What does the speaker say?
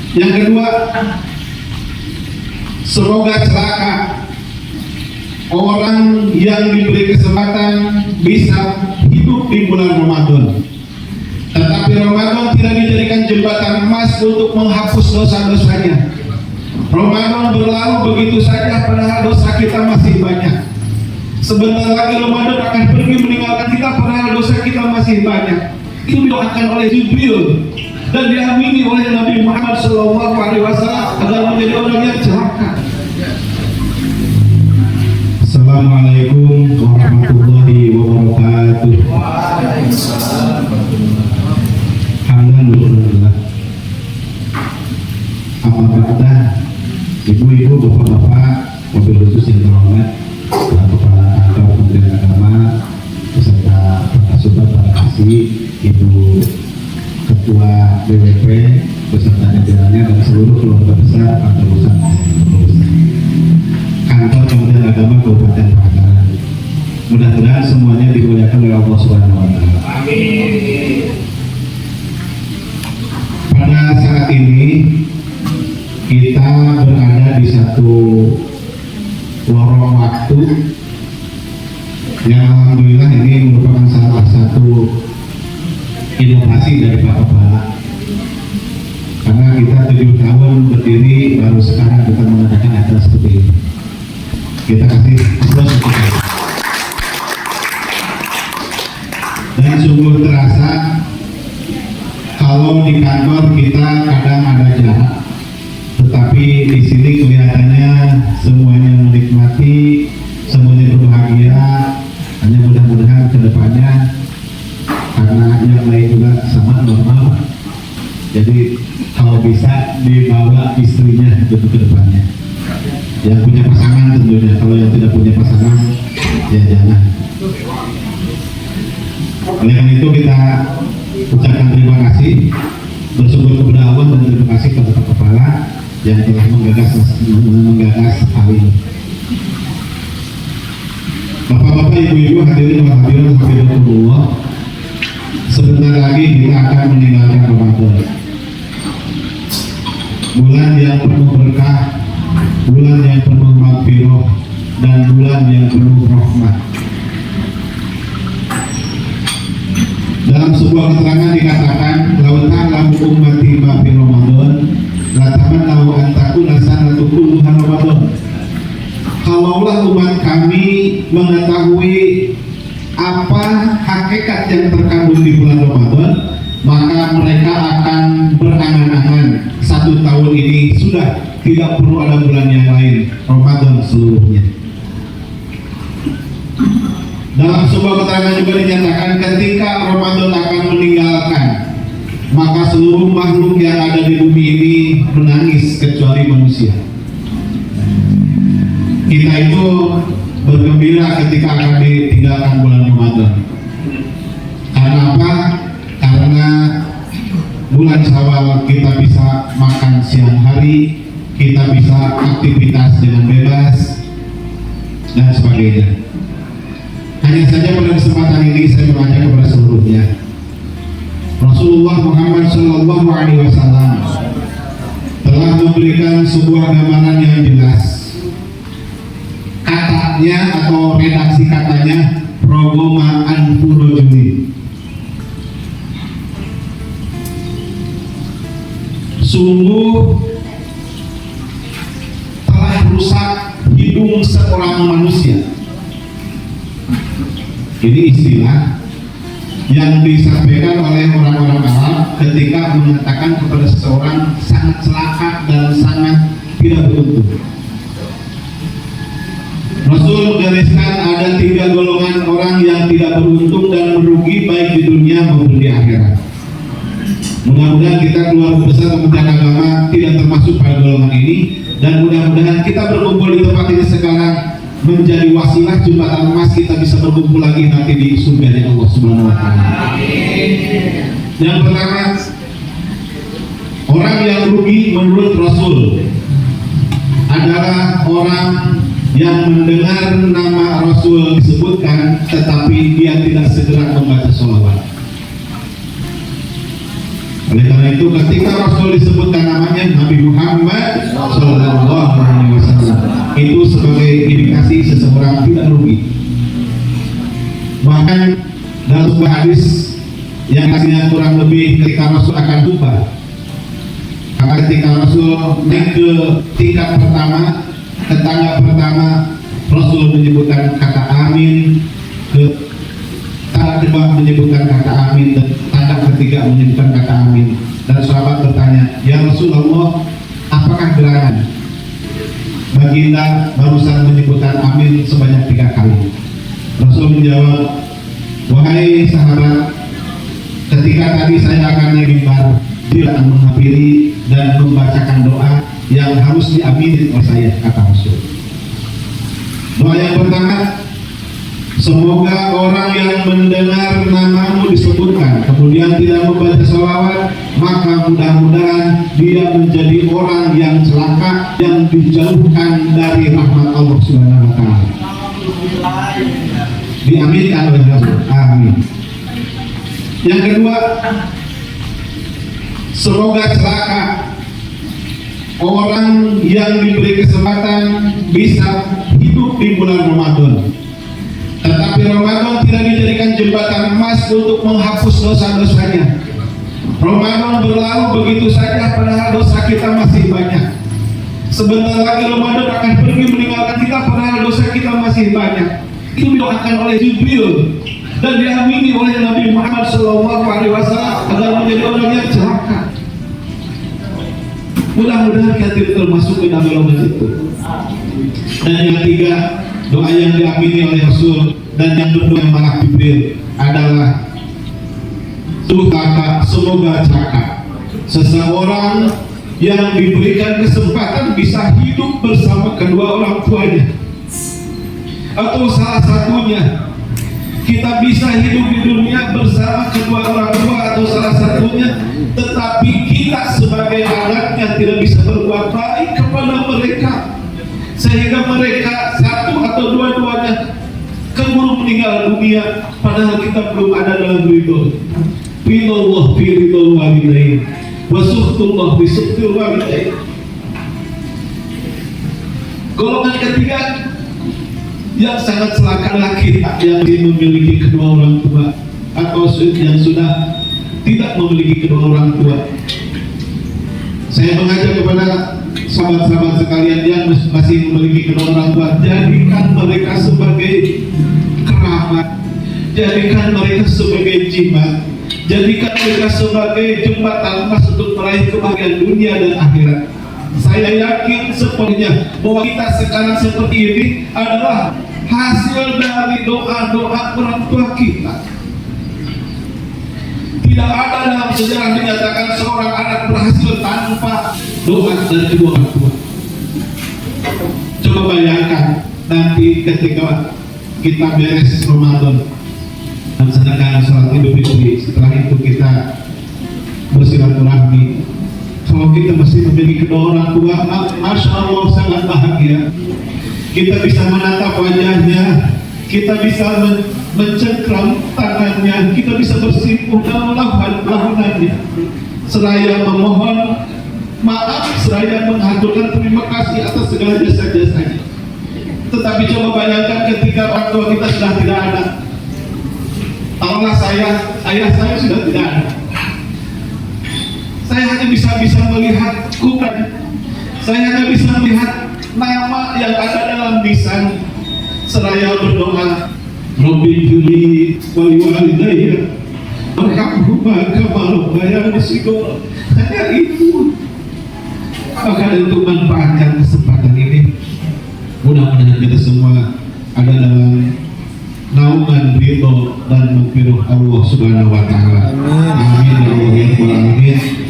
Yang kedua, semoga celaka orang yang diberi kesempatan bisa hidup di bulan Ramadan, tetapi Ramadan tidak dijadikan jembatan emas untuk menghapus dosa-dosanya. Ramadan berlalu begitu saja padahal dosa kita masih banyak. Sebentar lagi Ramadan akan pergi meninggalkan kita padahal dosa kita masih banyak. Itu didoakan oleh Jibril dan diamini oleh Nabi Muhammad SAW agar menjadi orang yang celaka. Assalamualaikum warahmatullahi wabarakatuh. Alhamdulillah. Apabila ibu-ibu, bapak-bapak, mobil khusus yang terhormat, kepala kantor Kementerian Agama beserta Pak Subhat Pak Kasih, Ibu Ketua BWP beserta jajarannya dan seluruh keluarga besar kantor pusat kantor Kementerian Agama Kabupaten Pamekasan. Mudah-mudahan semuanya dimuliakan oleh Allah Subhanahu wa Ta'ala. Amin. Pada saat ini kita berada di satu lorong waktu yang alhamdulillah ini merupakan salah satu inovasi dari Pak Kepala, karena kita 7 tahun berdiri baru sekarang kita mengadakan acara seperti ini. Kita kasih aplaus untuk kita. Dan sungguh terasa kalau di kantor kita kadang ada jarak, tetapi di sini kelihatannya semuanya menikmati, semuanya berbahagia. Hanya mudah-mudahan kedepannya, karena yang lain juga sama normal, jadi kalau bisa dibawa istrinya ke depannya, yang punya pasangan tentunya. Kalau yang tidak punya pasangan ya jangan. Oleh karena itu kita ucapkan terima kasih, bersyukur kepada Allah dan terima kasih kepada Pak Kepala yang telah menggagas hal ini. Bapak-bapak, ibu-ibu, hadirin wa hadirat hafizahullah, sebentar lagi kita akan meninggalkan Ramadan, bulan yang penuh berkah, bulan yang penuh maghfirah, dan bulan yang penuh rahmat. Dalam sebuah keterangan dikatakan, lautan lahu ummati ma fi Ramadan, lataman lahu antakuna sanatu kulluha Ramadan. Kalaulah umat kami mengetahui apa hakikat yang terkandung di bulan Ramadan, maka mereka akan berangan-angan 1 tahun ini sudah tidak perlu ada bulan yang lain, Ramadan seluruhnya. Dalam sebuah keterangan juga dinyatakan, ketika Ramadan akan meninggalkan, maka seluruh makhluk yang ada di bumi ini menangis kecuali manusia. Kita itu bergembira ketika akan ditinggalkan bulan Ramadan. Karena apa? Karena bulan Syawal kita bisa makan siang hari, kita bisa aktivitas dengan bebas, dan sebagainya. Hanya saja pada kesempatan ini saya mengajak kepada seluruhnya, Rasulullah Muhammad SAW telah memberikan sebuah gambaran yang jelas. Katanya atau redaksi katanya, Rogoma Anfurojuli, sungguh telah rusak hidung seorang manusia. Ini istilah yang disampaikan oleh orang-orang Arab ketika mengatakan kepada seseorang sangat celaka dan sangat tidak beruntung. Rasul menggariskan ada 3 golongan orang yang tidak beruntung dan merugi baik di dunia maupun di akhirat. Mudah-mudahan kita keluarga besar Kementerian Agama tidak termasuk pada golongan ini, dan mudah-mudahan kita berkumpul di tempat ini sekarang menjadi wasilah jembatan emas kita bisa berkumpul lagi nanti di surga Allah Subhanahu wa Ta'ala. Yang pertama, orang yang rugi menurut Rasul adalah orang yang mendengar nama Rasul disebutkan tetapi dia tidak segera membaca sholawat. Oleh karena itu ketika Rasul disebutkan namanya Nabi Muhammad Sallallahu Alaihi Wasallam, itu sebagai indikasi seseorang tidak rugi. Bahkan dalam sebuah hadis yang hasilnya kurang lebih ketika Rasul akan lupa, karena ketika Rasul naik ke tingkat pertama, ke tangga pertama, Rasul menyebutkan kata amin, ke tangga kedua menyebutkan kata amin, dan tangga ketiga menyebutkan kata amin. Dan sahabat bertanya, ya Rasulullah, apakah gerangan? Baginda barusan menyebutkan amin sebanyak 3 kali. Rasul menjawab, wahai sahabat, ketika tadi saya akan naik mimbar, dia akan menghampiri dan membacakan doa yang harus diamini oleh saya, kata Rasul. Doa yang pertama, semoga orang yang mendengar namamu disebutkan kemudian tidak membaca sholawat, maka mudah-mudahan dia menjadi orang yang celaka, yang dijauhkan dari rahmat Allah Subhanahu wa Ta'ala. Diaminkan oleh Rasul. Amin. Yang kedua, semoga celaka orang yang diberi kesempatan bisa hidup di bulan Ramadan, tetapi Ramadan tidak dijadikan jembatan emas untuk menghapus dosa-dosanya. Ramadan berlalu begitu saja padahal dosa kita masih banyak. Sebentar lagi Ramadan akan pergi meninggalkan kita padahal dosa kita masih banyak. Itu didoakan oleh Jibril dan diamini oleh Nabi Muhammad SAW agar menjadi orang yang celaka. Mudah-mudahan kita termasuk di dalam Ramadan itu. Dan yang ketiga, doa yang diamini oleh Rasul dan yang kedua yang malah Jibril adalah semoga celaka seseorang yang diberikan kesempatan bisa hidup bersama kedua orang tuanya, atau salah satunya kita bisa hidup di dunia bersama kedua orang tua atau salah satunya, tetapi kita sebagai anaknya tidak bisa berbuat baik kepada mereka sehingga mereka satu atau dua-duanya keburu meninggal dunia padahal kita belum ada dalam ridho. Ridho fi ridho walidain wa suhtullah fi suhtul walidain. Golongan ketiga yang sangat celaka adalah kita yang memiliki kedua orang tua atau yang sudah tidak memiliki kedua orang tua. Saya mengajak kepada sahabat-sahabat sekalian yang masih memiliki kedua orang tua, jadikan mereka sebagai kerabat, jadikan mereka sebagai jimat, jadikan mereka sebagai jembatan emas untuk meraih kebahagiaan dunia dan akhirat. Saya yakin sepenuhnya bahwa kita sekarang seperti ini adalah hasil dari doa-doa orang tua kita. Tidak ada dalam sejarah dinyatakan seorang anak berhasil tanpa doa dari kedua orang tua. Coba bayangkan nanti ketika kita beres Ramadan dan sedangkan sholat Idul Fitri, setelah itu kita bersilaturahmi. Kalau kita masih memiliki kedua orang tua, Masya Allah sangat bahagia. Kita bisa menatap wajahnya, kita bisa mencengkram tangannya, kita bisa bersimpuh dalam lahunannya, seraya memohon maaf, seraya mengaturkan terima kasih atas segala jasa-jasanya. Tetapi coba bayangkan ketika orang tua kita sudah tidak ada. Tahulah ayah saya sudah tidak ada. Saya hanya bisa melihat Quran. Saya hanya bisa melihat nama yang ada dalam lisan, seraya berdoa, Rabbi juli wali walidayya warhamhuma kama rabbayani shighara. Hanya itu. Maka untuk manfaatkan kesempatan ini, mudah-mudahan kita semua ada dalam naungan ridho dan maghfirah Allah Subhanahu wa Ta'ala. Amin ya rabbal alamin.